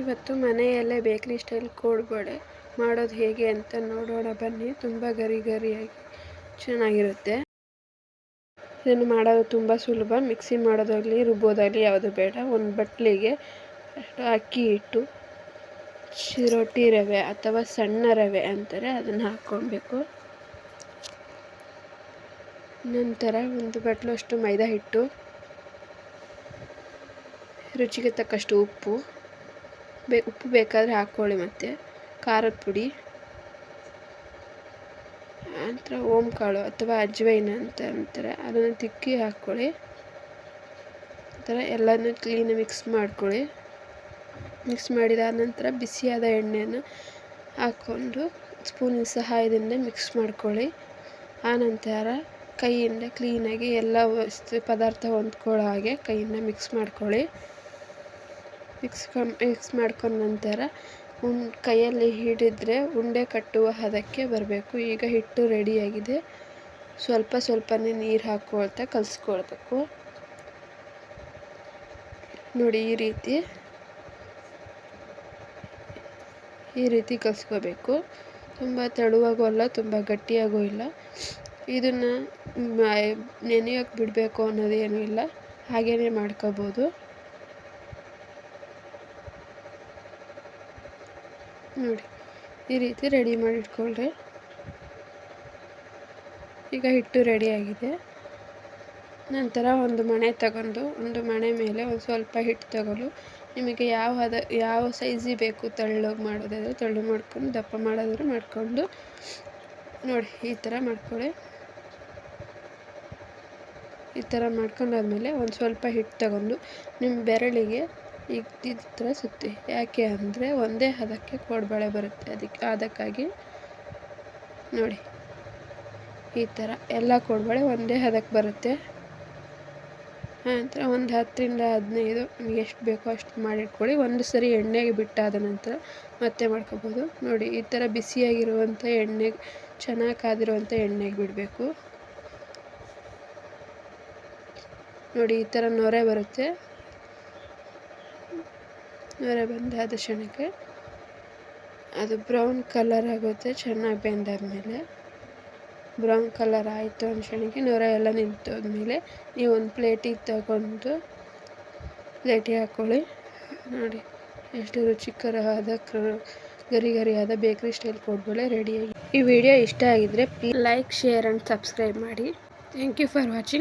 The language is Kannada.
ಇವತ್ತು ಮನೆಯಲ್ಲೇ ಬೇಕರಿ ಸ್ಟೈಲ್ ಕೋಡುಬಳೆ ಮಾಡೋದು ಹೇಗೆ ಅಂತ ನೋಡೋಣ ಬನ್ನಿ. ತುಂಬ ಗರಿ ಗರಿಯಾಗಿ ಚೆನ್ನಾಗಿರುತ್ತೆ. ಇದನ್ನು ಮಾಡೋದು ತುಂಬ ಸುಲಭ. ಮಿಕ್ಸಿ ಮಾಡೋದಾಗಲಿ ರುಬ್ಬೋದಾಗಲಿ ಯಾವುದು ಬೇಡ. ಒಂದು ಬಟ್ಲಿಗೆ ಅಕ್ಕಿ ಹಿಟ್ಟು, ಚಿರೋಟಿ ರವೆ ಅಥವಾ ಸಣ್ಣ ರವೆ ಅಂತಾರೆ, ಅದನ್ನು ಹಾಕ್ಕೊಳ್ಬೇಕು. ನಂತರ ಒಂದು ಬಟ್ಲಷ್ಟು ಮೈದಾ ಹಿಟ್ಟು, ರುಚಿಗೆ ತಕ್ಕಷ್ಟು ಉಪ್ಪು ಬೇಕಾದರೆ ಹಾಕ್ಕೊಳ್ಳಿ. ಮತ್ತು ಖಾರದ ಪುಡಿ, ನಂತರ ಓಂಕಾಳು ಅಥವಾ ಅಜ್ವೈನ ಅಂತ ಅಂತಾರೆ, ಅದನ್ನು ತಿಕ್ಕಿ ಹಾಕ್ಕೊಳ್ಳಿ. ನಂತರ ಎಲ್ಲನೂ ಕ್ಲೀನಾಗಿ ಮಿಕ್ಸ್ ಮಾಡ್ಕೊಳ್ಳಿ. ಮಿಕ್ಸ್ ಮಾಡಿದಾದ ನಂತರ ಬಿಸಿಯಾದ ಎಣ್ಣೆಯನ್ನು ಹಾಕ್ಕೊಂಡು ಸ್ಪೂನಿನ ಸಹಾಯದಿಂದ ಮಿಕ್ಸ್ ಮಾಡ್ಕೊಳ್ಳಿ. ಆನಂತರ ಕೈಯಿಂದ ಕ್ಲೀನಾಗಿ ಎಲ್ಲ ಪದಾರ್ಥ ಹೊಂದ್ಕೊಳ್ಳೋ ಹಾಗೆ ಕೈಯಿಂದ ಮಿಕ್ಸ್ ಮಾಡ್ಕೊಳ್ಳಿ. ಮಿಕ್ಸ್ ಮಾಡ್ಕೊಂಡ ನಂತರ ಕೈಯಲ್ಲಿ ಹಿಡಿದ್ರೆ ಉಂಡೆ ಕಟ್ಟುವ ಹದಕ್ಕೆ ಬರಬೇಕು. ಈಗ ಹಿಟ್ಟು ರೆಡಿಯಾಗಿದೆ. ಸ್ವಲ್ಪ ಸ್ವಲ್ಪನೇ ನೀರು ಹಾಕ್ಕೊಳ್ತಾ ಕಲಿಸ್ಕೊಳ್ಬೇಕು. ನೋಡಿ, ಈ ರೀತಿ ಕಲಿಸ್ಕೋಬೇಕು. ತುಂಬ ತೆಳುವಾಗೂ ಅಲ್ಲ, ತುಂಬ ಗಟ್ಟಿಯಾಗೂ ಇಲ್ಲ. ಇದನ್ನು ನೆನೆಯೋಕ್ಕೆ ಬಿಡಬೇಕು ಅನ್ನೋದೇನೂ ಇಲ್ಲ, ಹಾಗೇ ಮಾಡ್ಕೋಬೋದು. ನೋಡಿ, ಈ ರೀತಿ ರೆಡಿ ಮಾಡಿ ಇಟ್ಕೊಳ್ರಿ. ಈಗ ಹಿಟ್ಟು ರೆಡಿಯಾಗಿದೆ. ನಂತರ ಒಂದು ಮಣೆ ತಗೊಂಡು ಒಂದು ಮಣೆ ಮೇಲೆ ಒಂದು ಸ್ವಲ್ಪ ಹಿಟ್ಟು ತಗೊಂಡು ನಿಮಗೆ ಯಾವ ಸೈಜಿಗೆ ಬೇಕು, ತೆಳ್ಳಗೆ ಮಾಡೋದಾದರೆ ತೆಳ್ಳು ಮಾಡ್ಕೊಂಡು, ದಪ್ಪ ಮಾಡೋದಾದ್ರೆ ಮಾಡಿಕೊಂಡು ನೋಡಿ ಈ ಥರ ಮಾಡ್ಕೊಳ್ಳಿ. ಈ ಥರ ಮಾಡ್ಕೊಂಡಾದ್ಮೇಲೆ ಒಂದು ಸ್ವಲ್ಪ ಹಿಟ್ಟು ತಗೊಂಡು ನಿಮ್ಮ ಬೆರಳಿಗೆ ಈ ಥರ ಸುತ್ತಿ. ಯಾಕೆ ಅಂದರೆ ಒಂದೇ ಹದಕ್ಕೆ ಕೋಡುಬಳೆ ಬರುತ್ತೆ, ಅದಕ್ಕಾಗಿ ನೋಡಿ ಈ ಥರ ಎಲ್ಲ ಕೋಡುಬಳೆ ಒಂದೇ ಹದಕ್ಕೆ ಬರುತ್ತೆ. ನಂತರ ಒಂದು 10ರಿಂದ 15 ನಿಮಗೆ ಎಷ್ಟು ಬೇಕೋ ಅಷ್ಟು ಮಾಡಿಟ್ಕೊಳ್ಳಿ. ಒಂದು ಸರಿ ಎಣ್ಣೆಗೆ ಬಿಟ್ಟಾದ ನಂತರ ಮತ್ತೆ ಮಾಡ್ಕೋಬೋದು. ನೋಡಿ, ಈ ಥರ ಬಿಸಿಯಾಗಿರುವಂಥ ಎಣ್ಣೆಗೆ, ಚೆನ್ನಾಗಿ ಕಾದಿರುವಂಥ ಎಣ್ಣೆಗೆ ಬಿಡಬೇಕು. ನೋಡಿ, ಈ ಥರ ನೊರೆ ಬರುತ್ತೆ. ನೊರೆ ಬಂದಾದ ಕ್ಷಣಕ್ಕೆ ಅದು ಬ್ರೌನ್ ಕಲರ್ ಆಗುತ್ತೆ. ಚೆನ್ನಾಗಿ ಬೆಂದಾದ್ಮೇಲೆ ಬ್ರೌನ್ ಕಲರ್ ಆಯಿತು ಅಂದ ಕ್ಷಣಕ್ಕೆ ನೊರೆ ಎಲ್ಲ ನಿಂತೋದ್ಮೇಲೆ ನೀವು ಒಂದು ಪ್ಲೇಟಿಗೆ ತಗೊಂಡು ಪ್ಲೇಟಿಗೆ ಹಾಕ್ಕೊಳ್ಳಿ. ನೋಡಿ, ಎಷ್ಟು ರುಚಿಕರವಾದ ಗರಿ ಗರಿಯಾದ ಬೇಕರಿ ಸ್ಟೈಲ್ ಕೋಡುಬಳೆ ರೆಡಿಯಾಗಿ. ಈ ವಿಡಿಯೋ ಇಷ್ಟ ಆಗಿದ್ರೆ please like, share and subscribe ಮಾಡಿ. Thank you for watching.